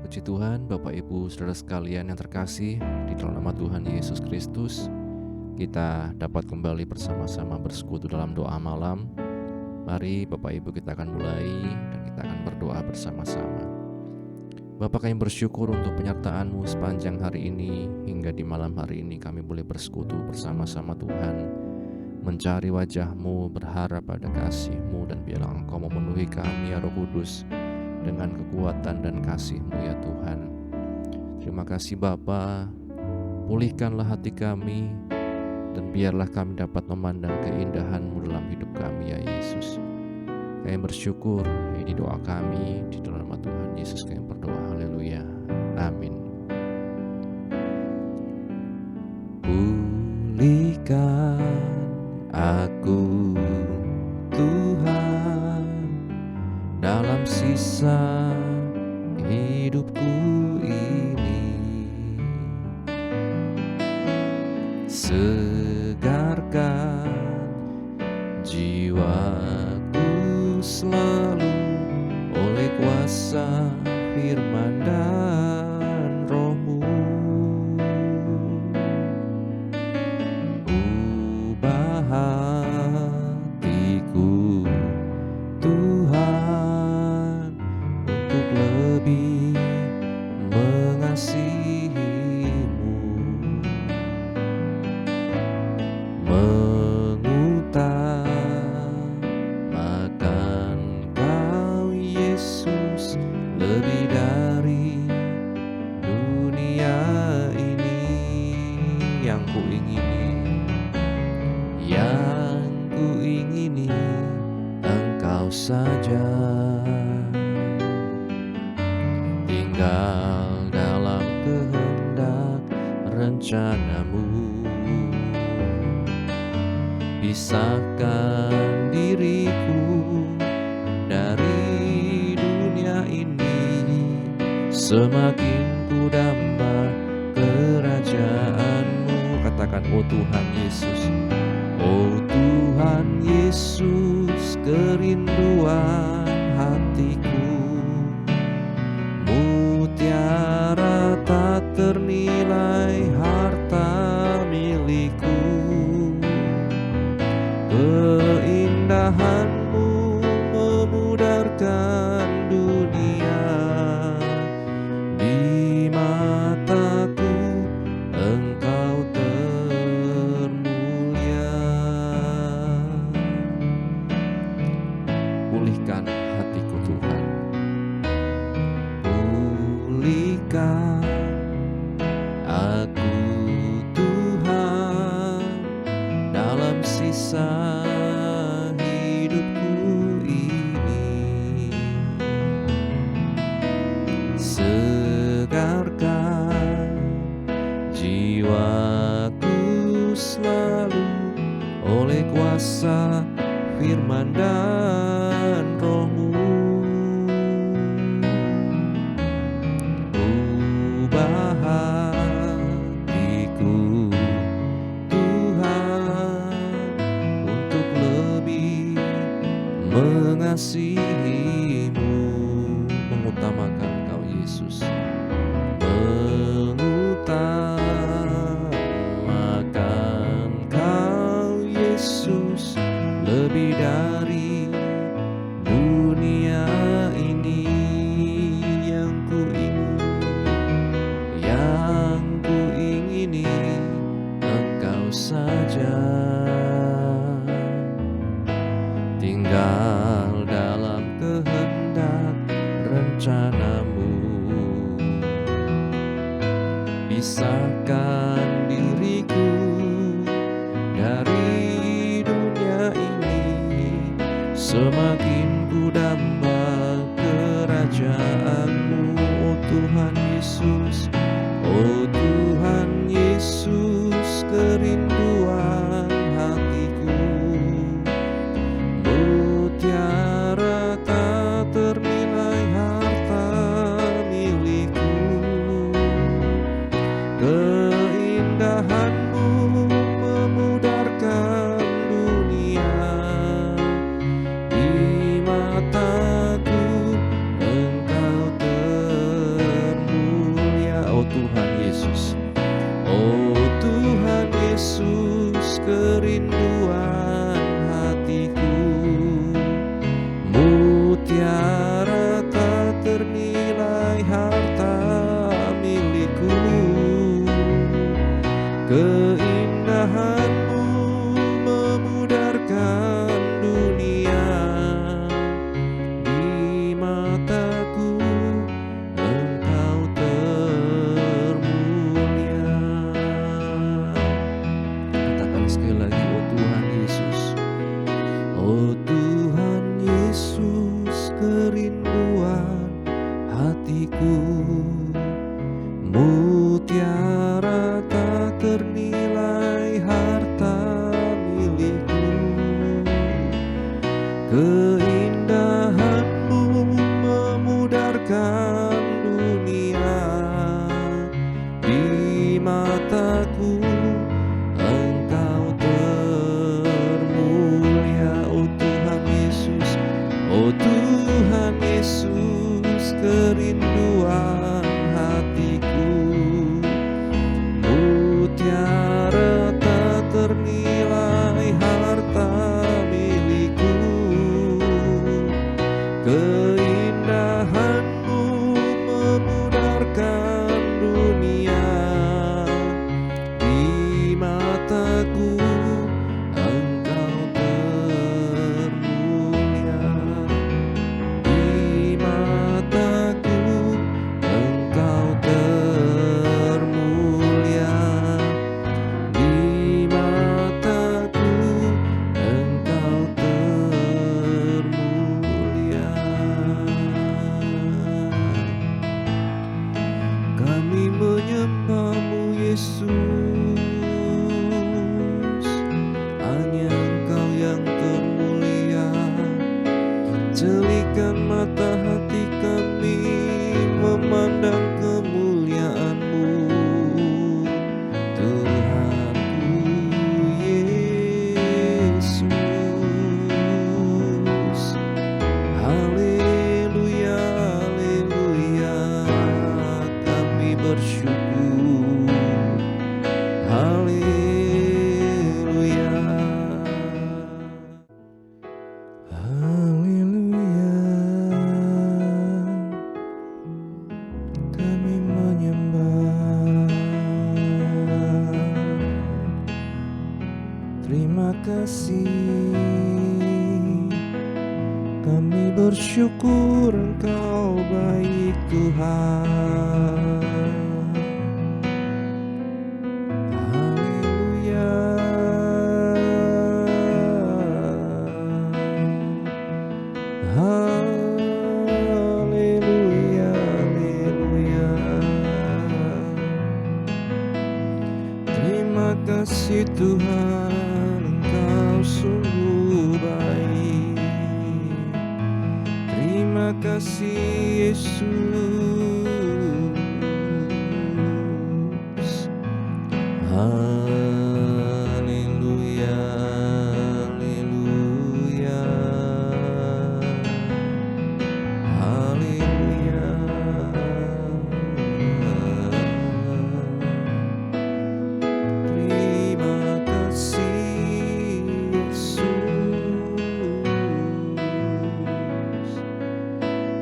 Puji Tuhan, Bapak Ibu Saudara sekalian yang terkasih, di dalam nama Tuhan Yesus Kristus, kita dapat kembali bersama-sama bersekutu dalam doa malam. Mari Bapak Ibu kita akan mulai dan kita akan berdoa bersama-sama. Bapa, kami bersyukur untuk penyertaan-Mu sepanjang hari ini, hingga di malam hari ini kami boleh bersekutu bersama-sama Tuhan, mencari wajah-Mu, berharap pada kasih-Mu, dan biarlah Engkau memenuhi kami ya Roh Kudus dengan kekuatan dan kasih-Mu ya Tuhan. Terima kasih Bapa, pulihkanlah hati kami, dan biarlah kami dapat memandang keindahan-Mu dalam hidup kami ya Yesus. Kami bersyukur, ini doa kami, di dalam nama Tuhan Yesus kami berdoa, haleluya, amin. Pulihkan aku Tuhan dalam sisa hidupku ini, segarkan jiwaku selalu oleh kuasa firman dan Roh-Mu. Ubah hatiku Tuhan untuk lebih mengasihi-Mu, mengutamakan Kau Yesus lebih dari dunia ini. Yang kuingini Engkau saja, tinggal dalam kehendak rencana-Mu. Pisahkan diriku dari dunia ini, semakin ku damba kerajaan-Mu. Katakan, oh Tuhan Yesus, oh Tuhan Yesus, kerinduan hatiku, mutiara tak ternilai harta milikku. Keindahan-Mu memudarkan dunia, di mataku Engkau termulia. Pulihkan hatiku Tuhan, pulihkan aku Tuhan dalam sisa hidupku ini, segarkan jiwaku selalu oleh kuasa firman dan Roh-Mu. Ubah hatiku Tuhan untuk lebih mengasihi-Mu, mengutamakan Kau Yesus, mengutamakan Kau Yesus lebih dari dunia ini. Yang kuingini Engkau saja, tinggal dalam kehendak rencana-Mu. Pisahkan diriku dari dunia ini, semakin ku damba kerajaan-Mu. Oh Tuhan Yesus, oh Tuhan Yesus, kerinduan hatiku, mutiara tak ternilai harta milikku. Keindahan-Mu memudarkan dunia, di mataku Engkau hatiku, mutiara tak ternilai harta milikku. Keindahanmu memudarkan dunia, di mataku Engkau termulia. Oh Tuhan Yesus, oh Tuhan Yesus, kerinduan hatiku, mutiara tak ternilai harta milikku. Keindahanmu memudarkan dunia, di mataku Engkau termulia. Di mataku Engkau termulia. Di mataku Engkau termulia. Kami menyembah-Mu Yesus, hanya Engkau yang termulia. Jelikan mata hati kami memandang kemuliaan-Mu, Tuhanku Yesus. Haleluya, haleluya, kami bersyukur. Haleluya, haleluya, kami menyembah. Terima kasih, kami bersyukur Engkau baik Tuhan. Haleluya, haleluya, haleluya. Terima kasih Tuhan, Engkau sungguh baik. Terima kasih Yesus. Haleluya, haleluya, haleluya. Terima kasih Yesus.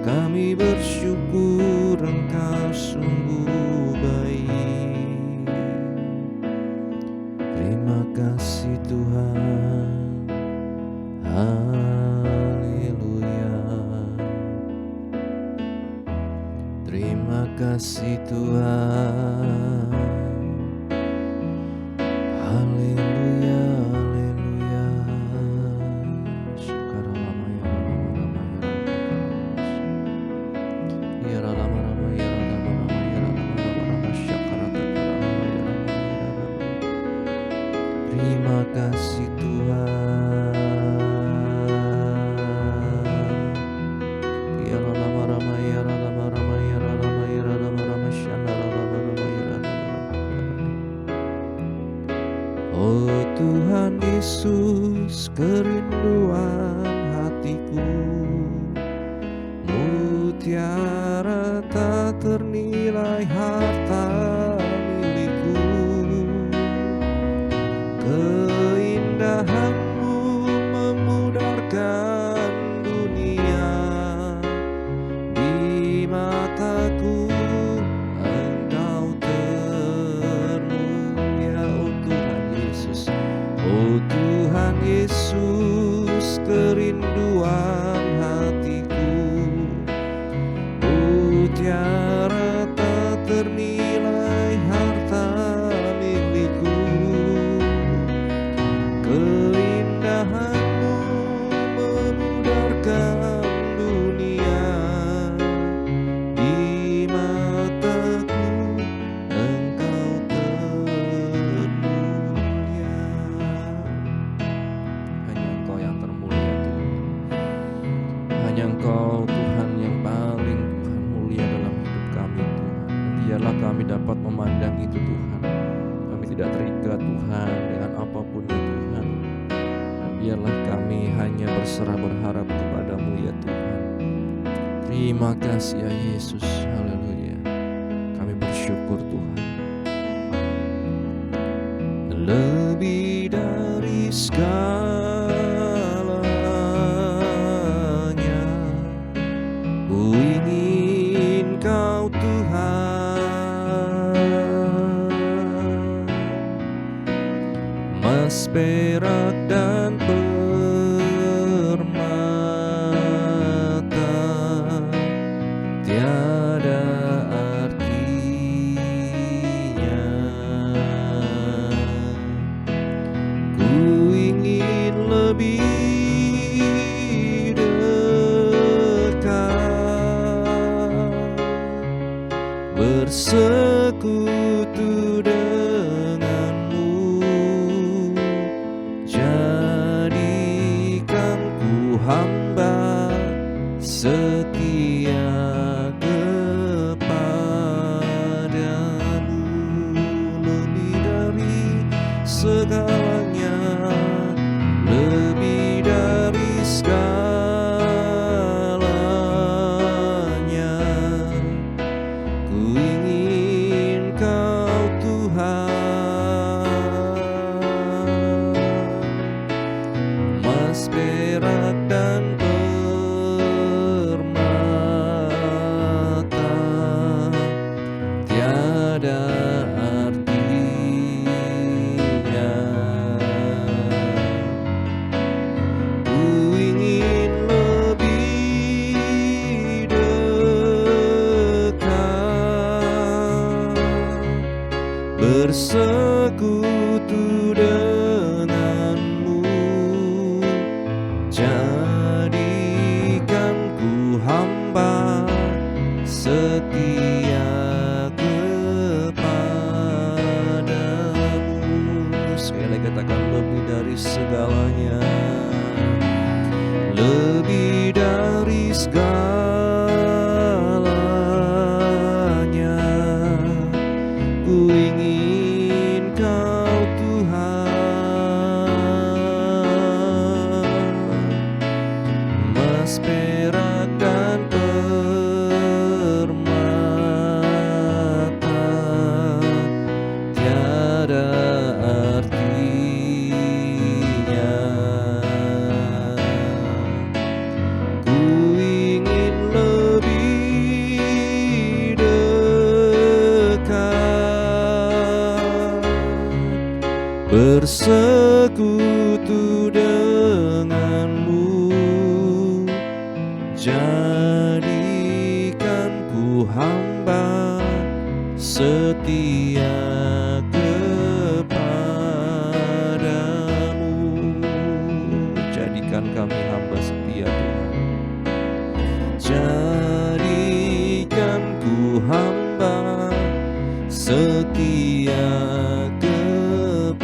Kami bersyukur Engkau sungguh baik. Terima kasih Tuhan. Haleluya. Terima kasih Tuhan. Haleluya, haleluya. Syukurlah ya Rama ya Rama ya Rama ya Rama Syakarata Rama ya Rama. Terima kasih Tuhan. Ya Rama ya Rama ya Rama ya Rama Syana Rama ya Rama. Oh Tuhan Yesus, kerinduan hatiku, mutiara tak ternilai harta milikku. Keindahanmu memudarkan dunia, di mataku Engkau termulia. Oh Tuhan Yesus, oh Tuhan Yesus, kerinduan hatiku, mutiara tak ternilai harta milikku. Keindahanmu memudarkan dunia, di biarlah kami dapat memandang itu Tuhan. Kami tidak terikat Tuhan dengan apapun ya Tuhan. Dan biarlah kami hanya berserah berharap kepadamu ya Tuhan. Terima kasih ya Yesus, haleluya. Kami bersyukur Tuhan. Lebih dari segalanya, ku ingin Kau Tuhan. Emas, perak, dan permata tiada artinya. Ku ingin lebih dekat, bersekutu denganmu. Jadikan ku hamba setia kepadamu. Lebih dari segalanya, lebih dari segalanya, ku ingin Kau Tuhan. Emas, perak, dan permata tiada artinya. Ku ingin lebih dekat, bersekutu denganmu. Jadikan ku hamba setia kepadamu. Sekali lagi katakan, lebih dari segalanya, lebih dari segalanya, ku ingin Kau Tuhan. Emas, perak, dan permata tiada artinya. Ku ingin lebih dekat, bersekutu denganmu. Jadikan ku hamba setia kepadamu. Jadikan kami hamba setia Tuhan. Jadikan ku hamba setia kepadamu.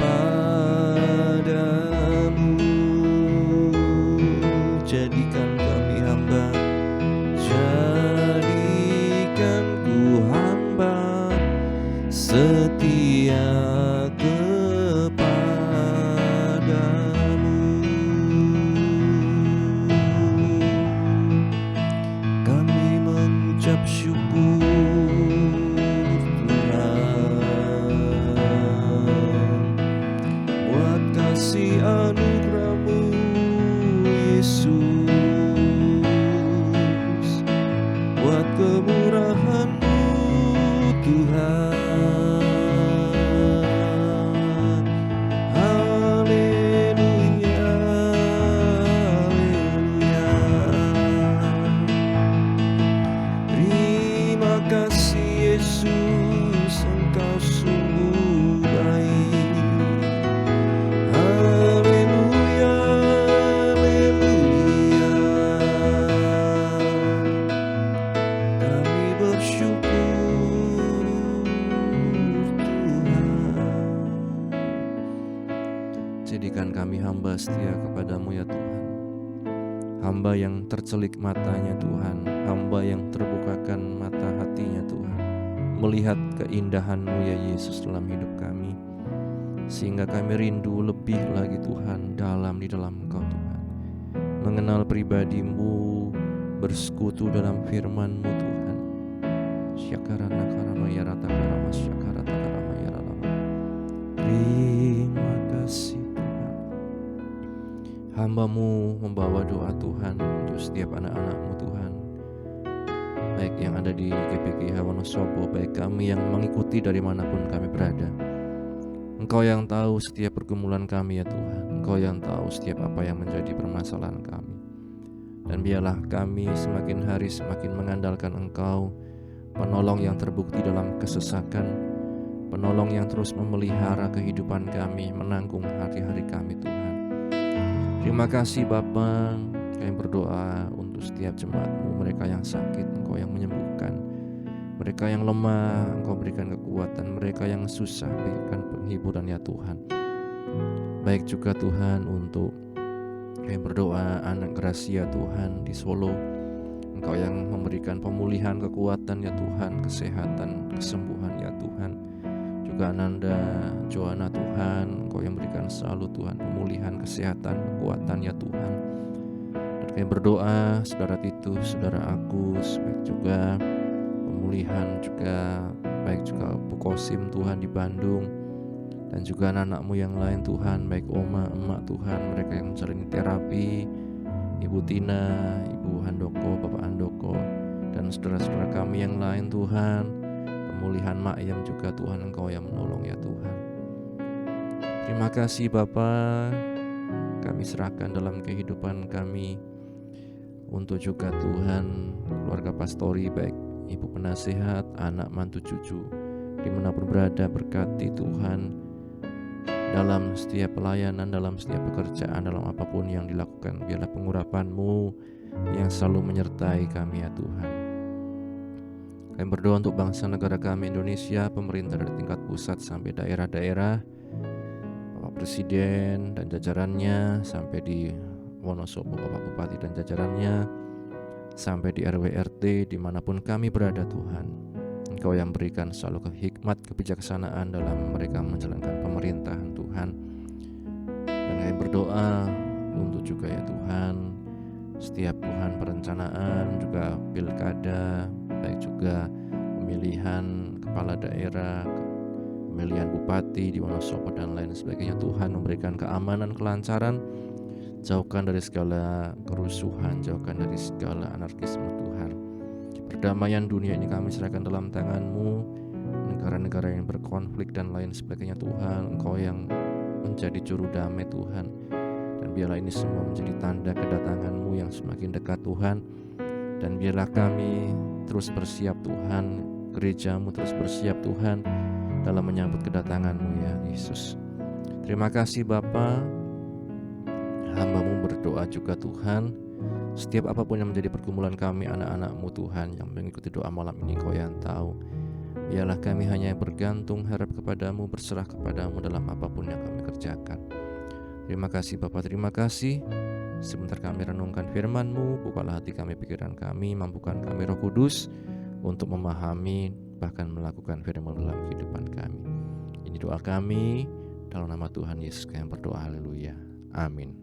Jadikan kami hamba, jadikan ku hamba setia kepadamu. Kami mengucap syukur Tuhan buat kasih anugerah-Mu Yesus, buat kemurahan-Mu Tuhan. Haleluya, haleluya. Terima kasih Yesus, Engkau sungguh baik. Haleluya, haleluya. Kami bersyukur Tuhan. Jadikan kami hamba setia kepadamu ya Tuhan. Hamba yang tercelik matanya Tuhan, hamba yang terbukakan mata hatinya Tuhan, melihat keindahan-Mu ya Yesus dalam hidup kami, sehingga kami rindu lebih lagi Tuhan di dalam Engkau Tuhan, mengenal pribadi-Mu, bersekutu dalam firman-Mu Tuhan. Syakarana karama ya rata karama syakarata karama ya ralama. Terima kasih Tuhan. Hamba-Mu membawa doa Tuhan untuk setiap anak-anak-Mu Tuhan, baik yang ada di GPKH Wonosobo, baik kami yang mengikuti dari manapun kami berada. Engkau yang tahu setiap pergumulan kami ya Tuhan. Engkau yang tahu setiap apa yang menjadi permasalahan kami. Dan biarlah kami semakin hari semakin mengandalkan Engkau, penolong yang terbukti dalam kesesakan, penolong yang terus memelihara kehidupan kami, menanggung hari-hari kami Tuhan. Terima kasih Bapa. Kami berdoa untuk setiap jemaat-Mu, mereka yang sakit Engkau yang menyembuhkan, mereka yang lemah Engkau berikan kekuatan, mereka yang susah berikan penghiburan ya Tuhan. Baik juga Tuhan untuk kami berdoa anak Gracia Tuhan di Solo, Engkau yang memberikan pemulihan kekuatan ya Tuhan, kesehatan, kesembuhan ya Tuhan. Juga Ananda, Joanna Tuhan, Engkau yang berikan selalu Tuhan pemulihan, kesehatan, kekuatan ya Tuhan. Dan kami berdoa saudara Titus, saudara Agus, baik juga pemulihan juga, baik juga Bu Kosim Tuhan di Bandung, dan juga anak-anak-Mu yang lain Tuhan, baik Oma, Emak Tuhan, mereka yang menjalani terapi, Ibu Tina, Ibu Handoko, Bapak Handoko, dan saudara-saudara kami yang lain Tuhan, pemulihan Makyam juga Tuhan, Engkau yang menolong ya Tuhan. Terima kasih Bapa, kami serahkan dalam kehidupan kami untuk juga Tuhan keluarga pastori, baik ibu penasehat, anak, mantu, cucu, dimanapun berada, berkati Tuhan dalam setiap pelayanan, dalam setiap pekerjaan, dalam apapun yang dilakukan. Biarlah pengurapan-Mu yang selalu menyertai kami ya Tuhan. Kami berdoa untuk bangsa negara kami Indonesia, pemerintah dari tingkat pusat sampai daerah-daerah, Bapak Presiden dan jajarannya, sampai di Wonosobo Bapak Bupati dan jajarannya, sampai di RW RT dimanapun kami berada Tuhan. Engkau yang berikan selalu hikmat, kebijaksanaan dalam mereka menjalankan pemerintahan Tuhan. Dan kami berdoa untuk juga ya Tuhan, setiap Tuhan perencanaan, juga pilkada, baik juga pemilihan kepala daerah, pemilihan bupati di Wonosobo dan lain sebagainya. Tuhan memberikan keamanan, kelancaran, jauhkan dari segala kerusuhan, jauhkan dari segala anarkisme Tuhan. Perdamaian dunia ini kami serahkan dalam tangan-Mu. Negara-negara yang berkonflik dan lain sebagainya Tuhan, Engkau yang menjadi juru damai Tuhan. Dan biarlah ini semua menjadi tanda kedatangan-Mu yang semakin dekat Tuhan. Dan biarlah kami terus bersiap Tuhan, gereja-Mu terus bersiap Tuhan dalam menyambut kedatangan-Mu ya Yesus. Terima kasih Bapa. Hamba-Mu berdoa juga Tuhan, setiap apapun yang menjadi pergumulan kami anak-anak-Mu Tuhan yang mengikuti doa malam ini, Kau yang tahu. Biarlah kami hanya bergantung harap kepadamu, berserah kepadamu dalam apapun yang kami kerjakan. Terima kasih Bapa, terima kasih. Sebentar kami renungkan firman-Mu, bukalah hati kami, pikiran kami, mampukan kami Roh Kudus untuk memahami bahkan melakukan firman dalam kehidupan kami. Ini doa kami dalam nama Tuhan Yesus yang berdoa, haleluya, amin.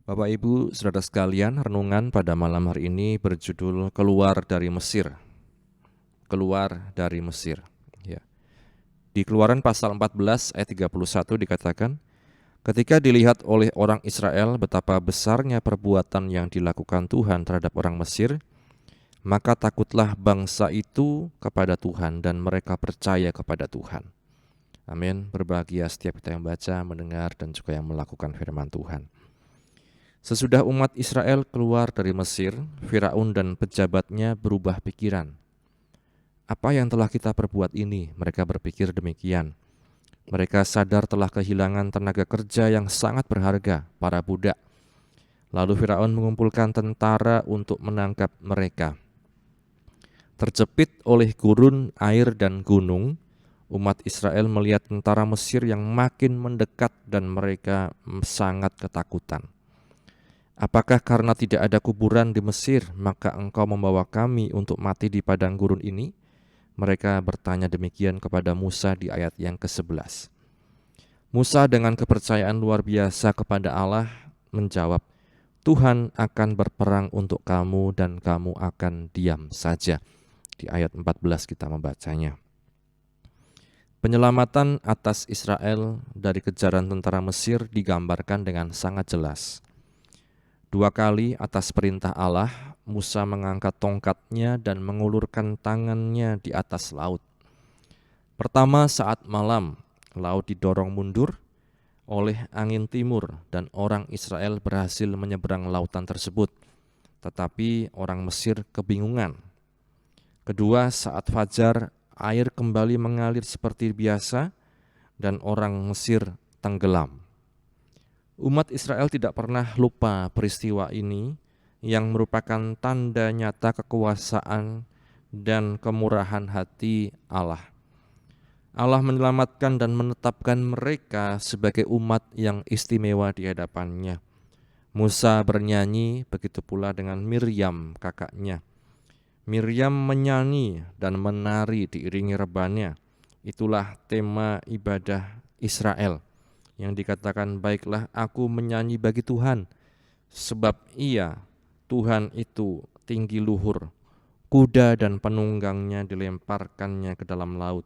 Bapak Ibu saudara sekalian, renungan pada malam hari ini berjudul Keluar dari Mesir. Keluar dari Mesir ya. Di Keluaran pasal 14 ayat 31 dikatakan, ketika dilihat oleh orang Israel betapa besarnya perbuatan yang dilakukan Tuhan terhadap orang Mesir, maka takutlah bangsa itu kepada Tuhan dan mereka percaya kepada Tuhan. Amin. Berbahagia setiap kita yang baca, mendengar, dan juga yang melakukan firman Tuhan. Sesudah umat Israel keluar dari Mesir, Firaun dan pejabatnya berubah pikiran. Apa yang telah kita perbuat ini? Mereka berpikir demikian. Mereka sadar telah kehilangan tenaga kerja yang sangat berharga, para budak. Lalu Firaun mengumpulkan tentara untuk menangkap mereka. Terjepit oleh gurun, air, dan gunung, umat Israel melihat tentara Mesir yang makin mendekat dan mereka sangat ketakutan. Apakah karena tidak ada kuburan di Mesir, maka engkau membawa kami untuk mati di padang gurun ini? Mereka bertanya demikian kepada Musa di ayat yang ke-11. Musa dengan kepercayaan luar biasa kepada Allah menjawab, Tuhan akan berperang untuk kamu dan kamu akan diam saja. Di ayat 14 kita membacanya. Penyelamatan atas Israel dari kejaran tentara Mesir digambarkan dengan sangat jelas. 2 kali atas perintah Allah, Musa mengangkat tongkatnya dan mengulurkan tangannya di atas laut. Pertama saat malam, laut didorong mundur oleh angin timur dan orang Israel berhasil menyeberang lautan tersebut. Tetapi orang Mesir kebingungan. Kedua, saat fajar, air kembali mengalir seperti biasa dan orang Mesir tenggelam. Umat Israel tidak pernah lupa peristiwa ini yang merupakan tanda nyata kekuasaan dan kemurahan hati Allah. Allah menyelamatkan dan menetapkan mereka sebagai umat yang istimewa di hadapannya. Musa bernyanyi, begitu pula dengan Miriam kakaknya. Miriam menyanyi dan menari diiringi rebannya. Itulah tema ibadah Israel yang dikatakan, baiklah aku menyanyi bagi Tuhan, sebab Ia, Tuhan itu tinggi luhur, kuda dan penunggangnya dilemparkannya ke dalam laut.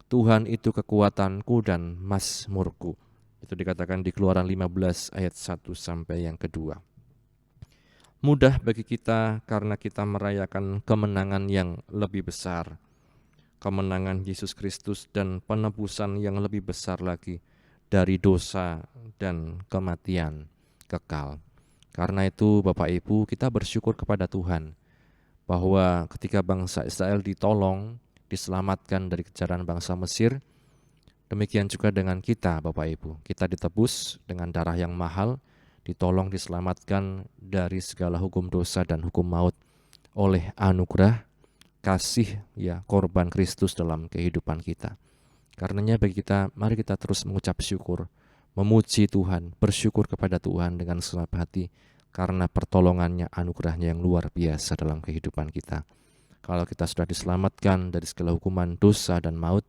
Tuhan itu kekuatanku dan mazmurku. Itu dikatakan di Keluaran 15 ayat 1 sampai yang kedua. Mudah bagi kita karena kita merayakan kemenangan yang lebih besar, kemenangan Yesus Kristus dan penebusan yang lebih besar lagi dari dosa dan kematian kekal. Karena itu Bapak Ibu, kita bersyukur kepada Tuhan bahwa ketika bangsa Israel ditolong, diselamatkan dari kejaran bangsa Mesir, demikian juga dengan kita Bapak Ibu. Kita ditebus dengan darah yang mahal, ditolong, diselamatkan dari segala hukum dosa dan hukum maut oleh anugerah kasih korban Kristus dalam kehidupan kita. Karenanya bagi kita, mari kita terus mengucap syukur, memuji Tuhan, bersyukur kepada Tuhan dengan segenap hati karena pertolongannya, anugerahnya yang luar biasa dalam kehidupan kita. Kalau kita sudah diselamatkan dari segala hukuman dosa dan maut,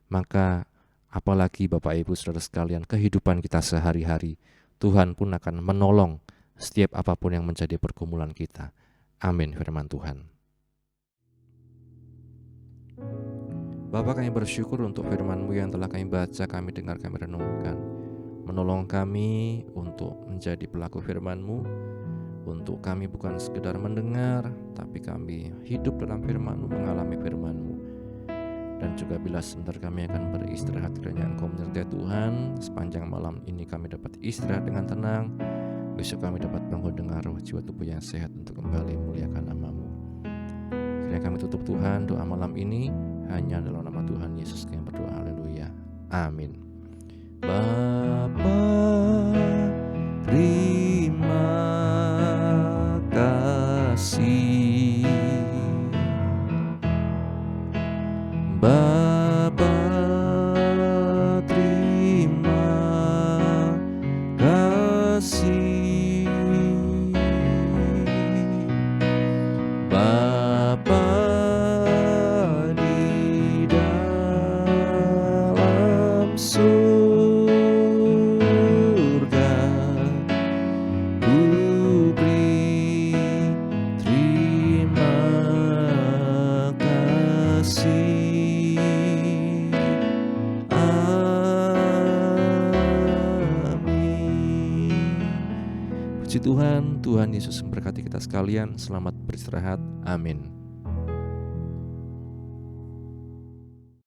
maka apalagi Bapak Ibu Saudara sekalian, kehidupan kita sehari-hari Tuhan pun akan menolong setiap apapun yang menjadi pergumulan kita. Amin firman Tuhan. Bapa, kami bersyukur untuk firman-Mu yang telah kami baca, kami dengar, kami renungkan. Menolong kami untuk menjadi pelaku firman-Mu, untuk kami bukan sekedar mendengar, tapi kami hidup dalam firman-Mu, mengalami firman-Mu. Dan juga bila sebentar kami akan beristirahat, kiranya Engkau menyertai Tuhan. Sepanjang malam ini kami dapat istirahat dengan tenang. Besok kami dapat bangun dengan roh jiwa tubuh yang sehat untuk kembali memuliakan nama-Mu. Kiranya kami tutup Tuhan doa malam ini hanya dalam nama Tuhan Yesus kami berdoa. Haleluya. Amin. Bapa, terima kasih. Bapa, terima kasih. Bapa di dalam surga, ku beri terima kasih. Puji Tuhan, Tuhan Yesus memberkati kita sekalian. Selamat beristirahat. Amin.